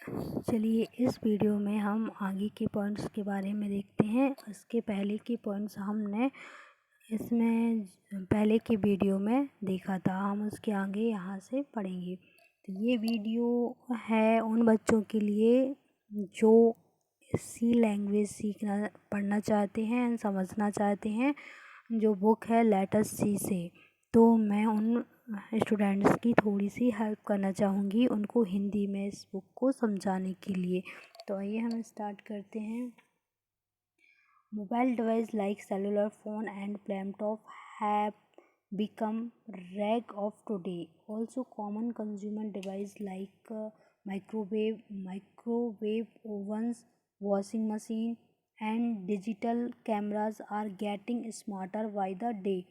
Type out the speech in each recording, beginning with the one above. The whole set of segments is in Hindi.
चलिए इस वीडियो में हम आगे के पॉइंट्स के बारे में देखते हैं। इसके पहले के पॉइंट्स हमने इसमें पहले के वीडियो में देखा था, हम उसके आगे यहाँ से पढ़ेंगे। तो ये वीडियो है उन बच्चों के लिए जो सी लैंग्वेज सीखना पढ़ना चाहते हैं एंड समझना चाहते हैं, जो बुक है लेटर सी से। तो मैं उन स्टूडेंट्स की थोड़ी सी हेल्प करना चाहूँगी उनको हिंदी में इस बुक को समझाने के लिए। तो आइए हम स्टार्ट करते हैं। Mobile device like cellular phone and laptop have become rag of today. Also common consumer device like microwave ovens, washing machine and digital cameras are getting smarter by the day.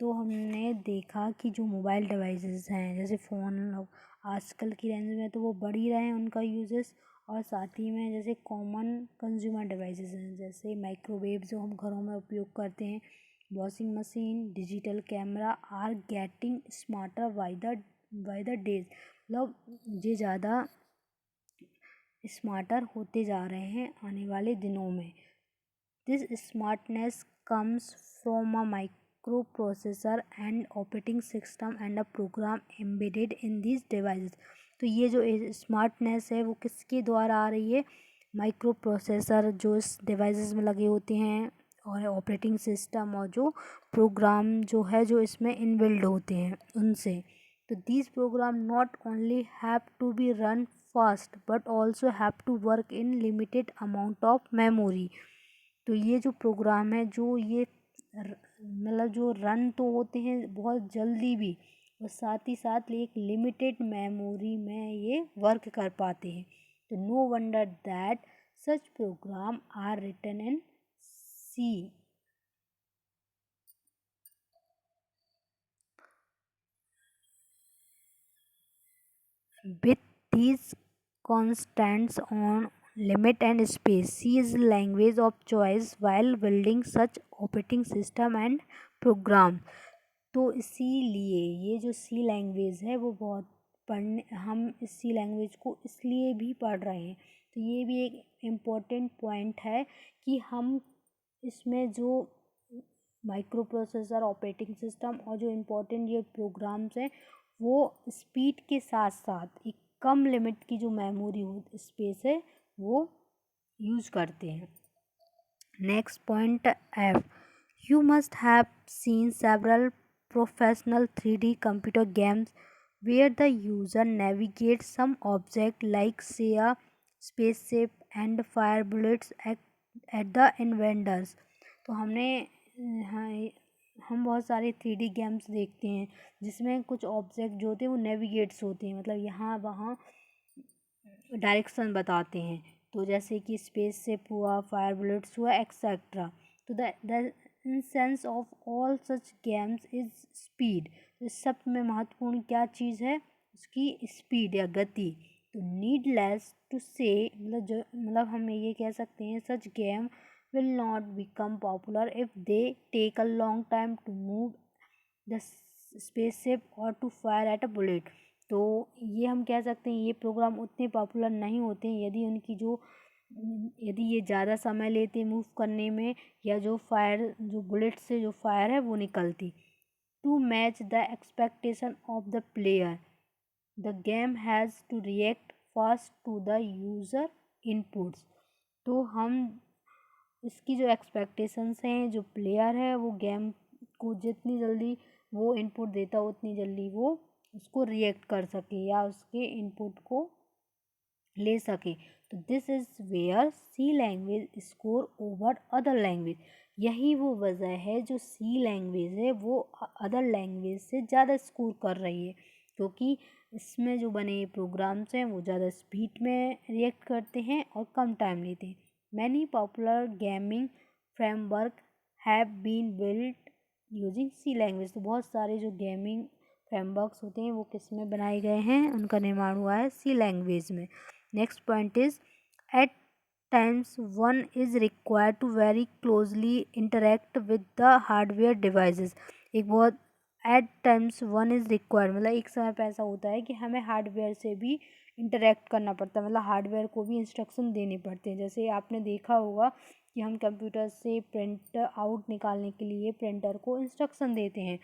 तो हमने देखा कि जो मोबाइल डिवाइसेस हैं जैसे फ़ोन, आजकल की रेंज में तो वो बढ़ ही रहे हैं उनका यूजेस, और साथ ही में जैसे कॉमन कंज्यूमर डिवाइसेस हैं जैसे माइक्रोवेव जो हम घरों में उपयोग करते हैं, washing machine, digital camera are getting smarter by the days. मतलब ये ज़्यादा स्मार्टर होते जा रहे हैं आने वाले दिनों में। This smartness comes from a microprocessor and operating system and a program embedded in this devices. तो ये जो स्मार्टनेस है वो किसके द्वारा आ रही है? माइक्रो प्रोसेसर जो इस डिवाइसेस में लगे होते हैं, और ऑपरेटिंग सिस्टम और जो प्रोग्राम जो है जो इसमें इनबिल्ड होते हैं उनसे। तो this program not only have to be run fast but also have to work in limited amount of memory. तो ये जो प्रोग्राम है जो ये मतलब जो रन तो होते हैं बहुत जल्दी भी, और साथ ही साथ एक लिमिटेड मेमोरी में ये वर्क कर पाते हैं। तो no wonder that such program are written in C. With these constants on limit and space, C is language of choice while building such operating system and program. तो इसीलिए ये जो सी लैंग्वेज है वो बहुत पढ़ने, हम इस सी लैंग्वेज को इसलिए भी पढ़ रहे हैं। तो ये भी एक इम्पोर्टेंट पॉइंट है कि हम इसमें जो माइक्रो प्रोसेसर, ऑपरेटिंग सिस्टम और जो इम्पोर्टेंट ये प्रोग्राम्स हैं वो स्पीड के साथ साथ एक कम लिमिट की जो मेमोरी हो स्पेस है वो यूज़ करते हैं। Next point F, you must have seen several professional 3D computer games where the user navigates some object like say a spaceship and fire bullets at the invaders। तो हमने हाँ, हम बहुत सारे 3D गेम्स देखते हैं जिसमें कुछ ऑब्जेक्ट जो होते हैं वो नेविगेट्स होते हैं, मतलब यहाँ वहाँ डायरेक्शन बताते हैं। तो जैसे कि स्पेसशिप हुआ, फायर बुलेट्स हुआ, एक्सेट्रा। तो the sense of all such games is speed. इस सब में महत्वपूर्ण क्या चीज़ है? उसकी स्पीड या गति। तो नीडलेस टू से मतलब हम ये कह सकते हैं सच game will not become popular if they take a long time to move the spaceship or to fire at a bullet। तो ये हम कह सकते हैं ये प्रोग्राम उतने पॉपुलर नहीं होते हैं यदि ये ज़्यादा समय लेते मूव करने में, या जो बुलेट से जो फायर है वो निकलती। To match the expectation of the player the game has to react fast to the user inputs. तो हम इसकी जो एक्सपेक्टेशंस हैं, जो प्लेयर है वो गेम को जितनी जल्दी वो इनपुट देता उतनी जल्दी वो उसको रिएक्ट कर सके या उसके इनपुट को ले सके। तो this is where C language scores over other language. यही वो वजह है जो सी लैंग्वेज है वो अदर लैंग्वेज से ज़्यादा स्कोर कर रही है, क्योंकि इसमें जो बने प्रोग्राम्स हैं वो ज़्यादा स्पीड में रिएक्ट करते हैं और कम टाइम लेते हैं। Many popular gaming framework have been built using C language. तो बहुत सारे जो गेमिंग फ्रेमवर्क्स होते हैं वो किस में बनाए गए हैं? उनका निर्माण हुआ है सी लैंग्वेज में। Next point is at times one is required to very closely interact with the hardware devices। एक बहुत at times one is required, मतलब एक समय पे ऐसा होता है कि हमें हार्डवेयर से भी इंटरेक्ट करना पड़ता है, मतलब हार्डवेयर को भी इंस्ट्रक्शन देने पड़ते हैं। जैसे आपने देखा होगा कि हम कंप्यूटर से प्रिंट आउट निकालने के लिए प्रिंटर को इंस्ट्रक्शन देते हैं।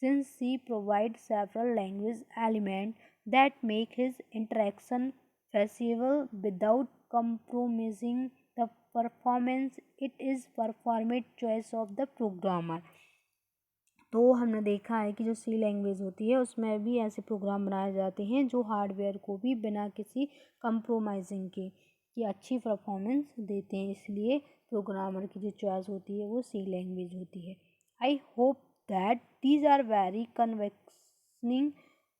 Since C provide several language element that make his interaction feasible without compromising the performance, it is performance choice of the programmer। तो हमने देखा है कि जो सी लैंग्वेज होती है उसमें भी ऐसे प्रोग्राम बनाए जाते हैं जो हार्डवेयर को भी बिना किसी कंप्रोमाइजिंग के की अच्छी परफॉर्मेंस देते हैं, इसलिए प्रोग्रामर की जो चॉइस होती है वो सी लैंग्वेज होती है। I hope that these are very convincing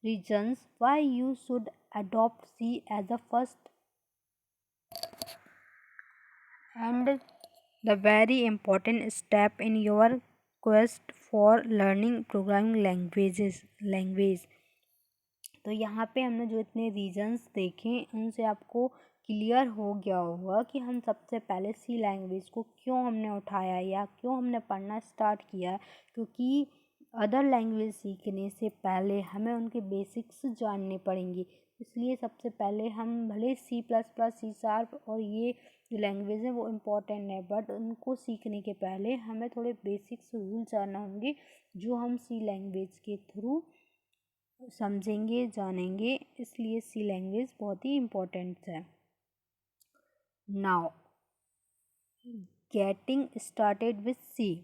reasons why you should adopt C as the first and the very important step in your quest for learning programming language। तो यहाँ पे हमने जो इतने रीजंस देखे उनसे आपको क्लियर हो गया होगा कि हम सबसे पहले सी लैंग्वेज को क्यों हमने उठाया या क्यों हमने पढ़ना स्टार्ट किया, क्योंकि अदर लैंग्वेज सीखने से पहले हमें उनके बेसिक्स जानने पड़ेंगे। इसलिए सबसे पहले हम भले C plus plus, C sharp और ये जो लैंग्वेज है वो इम्पोर्टेंट है, बट उनको सीखने के पहले हमें थोड़े बेसिक्स रूल जानना होंगे जो हम सी लैंग्वेज के थ्रू समझेंगे जानेंगे, इसलिए सी लैंग्वेज बहुत ही इम्पोर्टेंट है। Now getting started with C.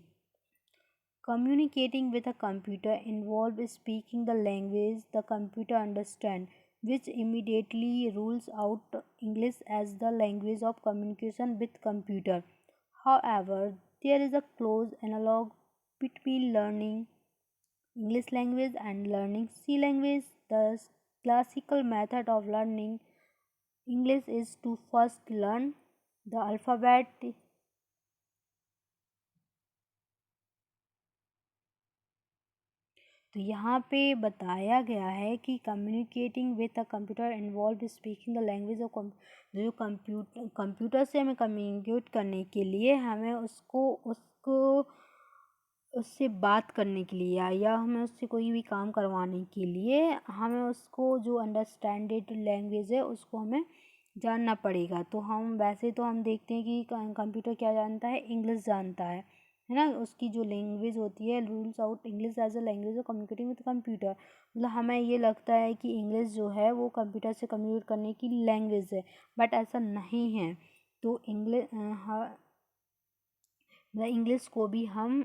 Communicating with a computer involves speaking the language the computer understands, which immediately rules out English as the language of communication with computer. However, there is a close analog between learning English language and learning C language. The classical method of learning English is to first learn the alphabet. तो यहाँ पे बताया गया है कि communicating with a computer involve speaking the language of जो कंप्यूटर से हमें कम्युनिकेट करने के लिए हमें उसको उससे बात करने के लिए या हमें उससे कोई भी काम करवाने के लिए हमें उसको जो अंडरस्टैंडेड लैंग्वेज है उसको हमें जानना पड़ेगा। तो हम वैसे तो हम देखते हैं कि कंप्यूटर क्या जानता है, इंग्लिश जानता है ना। उसकी जो लैंग्वेज होती है rules out English as a language of communicating with computer, मतलब हमें ये लगता है कि इंग्लिश जो है वो कंप्यूटर से कम्युनिकेट करने की लैंग्वेज है, बट ऐसा नहीं है। तो इंग्लिश को भी हम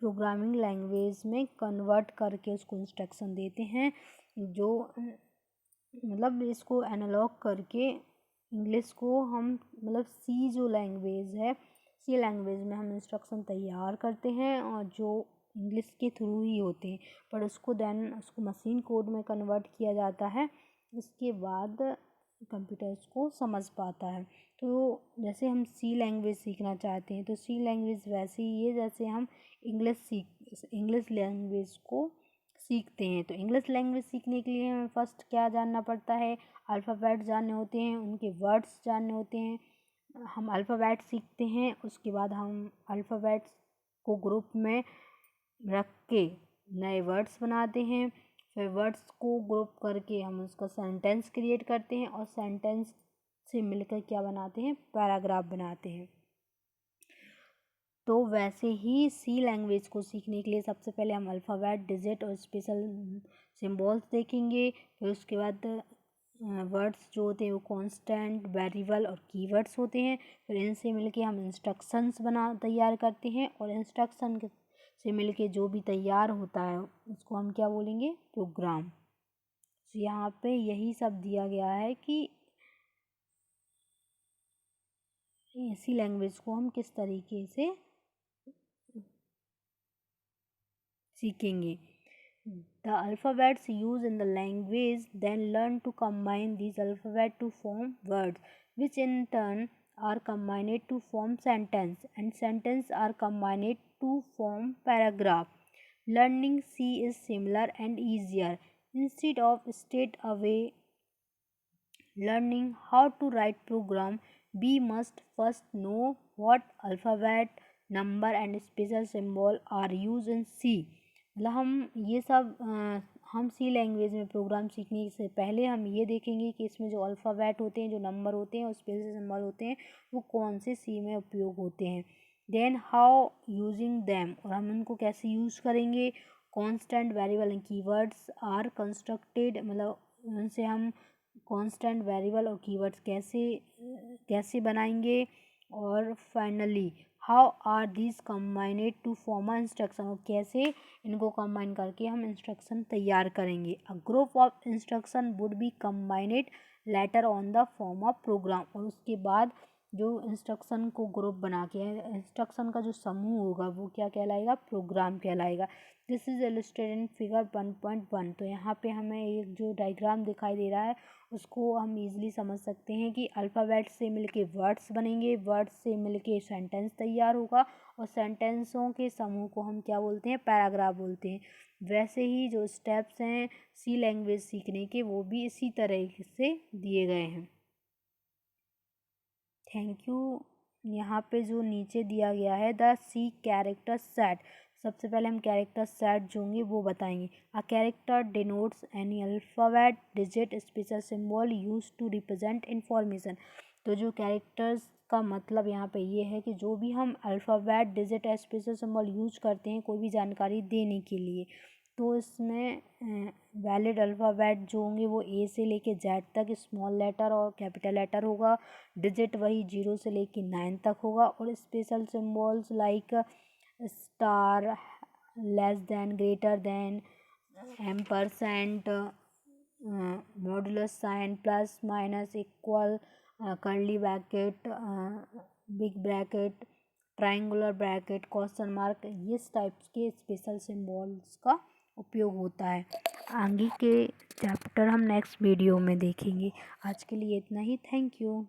प्रोग्रामिंग लैंग्वेज में कन्वर्ट करके उसको इंस्ट्रक्शन देते हैं, जो मतलब इसको एनालॉग करके इंग्लिश को हम मतलब सी जो लैंग्वेज है सी लैंग्वेज में हम इंस्ट्रक्शन तैयार करते हैं और जो इंग्लिश के थ्रू ही होते हैं, पर उसको उसको मशीन कोड में कन्वर्ट किया जाता है, इसके बाद कंप्यूटर उसको समझ पाता है। तो जैसे हम सी लैंग्वेज सीखना चाहते हैं तो सी लैंग्वेज वैसे ही है जैसे हम इंग्लिश लैंग्वेज को सीखते हैं। तो इंग्लिश लैंग्वेज सीखने के लिए हमें फर्स्ट क्या जानना पड़ता है, अल्फ़ाबेट जानने होते हैं, उनके वर्ड्स जानने होते हैं। हम अल्फ़ाबेट सीखते हैं, उसके बाद हम अल्फ़ाबेट्स को ग्रुप में रख के नए वर्ड्स बनाते हैं, फिर वर्ड्स को ग्रुप करके हम उसका सेंटेंस क्रिएट करते हैं और सेंटेंस से मिलकर क्या बनाते हैं, पैराग्राफ बनाते हैं। तो वैसे ही सी लैंग्वेज को सीखने के लिए सबसे पहले हम अल्फ़ाबेट, डिजिट और स्पेशल सिंबल्स देखेंगे, फिर उसके बाद वर्ड्स जो होते हैं वो कांस्टेंट, वेरिएबल और कीवर्ड्स होते हैं। फिर इनसे मिलके हम इंस्ट्रक्शंस तैयार करते हैं और इंस्ट्रक्शन से मिलके जो भी तैयार होता है उसको हम क्या बोलेंगे, प्रोग्राम। तो यहाँ पे यही सब दिया गया है कि इसी लैंग्वेज को हम किस तरीके से सीखेंगे। The alphabets used in the language then learn to combine these alphabets to form words, which in turn are combined to form sentence, and sentence are combined to form paragraph. Learning C is similar and easier. Instead of straight away learning how to write program, we must first know what alphabet, number and special symbol are used in C. मतलब हम ये सब हम सी लैंग्वेज में प्रोग्राम सीखने से पहले हम ये देखेंगे कि इसमें जो अल्फ़ाबेट होते हैं, जो नंबर होते हैं और स्पेशल सिंबल होते हैं, वो कौन से सी में उपयोग होते हैं। देन हाउ यूजिंग दैम, और हम उनको कैसे यूज़ करेंगे। Constant variable and keywords are constructed, मतलब उनसे हम कांस्टेंट वेरिएबल और कीवर्ड्स कैसे बनाएंगे। और finally how are these combined to form a instruction, और कैसे इनको कंबाइन करके हम इंस्ट्रक्शन तैयार करेंगे। A group of instruction would be combined later on the form of program, और उसके बाद जो इंस्ट्रक्शन को ग्रुप बना के इंस्ट्रक्शन का जो समूह होगा वो क्या कहलाएगा, प्रोग्राम कहलाएगा। This is illustrated in figure 1.1। तो यहाँ पे हमें एक जो डायग्राम दिखाई दे रहा है उसको हम इजीली समझ सकते हैं कि अल्फ़ाबेट से मिलके वर्ड्स बनेंगे, वर्ड्स से मिलके सेंटेंस तैयार होगा, और सेंटेंसों के समूह को हम क्या बोलते हैं, पैराग्राफ बोलते हैं। वैसे ही जो स्टेप्स हैं सी लैंग्वेज सीखने के वो भी इसी तरह से दिए गए हैं। Thank you. यहाँ पे जो नीचे दिया गया है द सी कैरेक्टर सेट, सबसे पहले हम कैरेक्टर सेट जो होंगे वो बताएंगे। A character denotes any alphabet digit special symbol use to represent information. तो जो कैरेक्टर्स का मतलब यहाँ पे ये है कि जो भी हम alphabet digit special symbol use करते हैं कोई भी जानकारी देने के लिए, तो इसमें वैलिड अल्फ़ाबेट जो होंगे वो ए से लेके जेड तक स्मॉल लेटर और कैपिटल लेटर होगा। डिजिट वही 0 से लेके 9 तक होगा। और special symbols like star, less than, greater than, ampersand, modulus sign, plus minus, equal, curly bracket, big bracket, triangular bracket, question mark, इस टाइप्स के स्पेशल सिंबल्स का उपयोग होता है। आगे के चैप्टर हम नेक्स्ट वीडियो में देखेंगे। आज के लिए इतना ही। Thank you.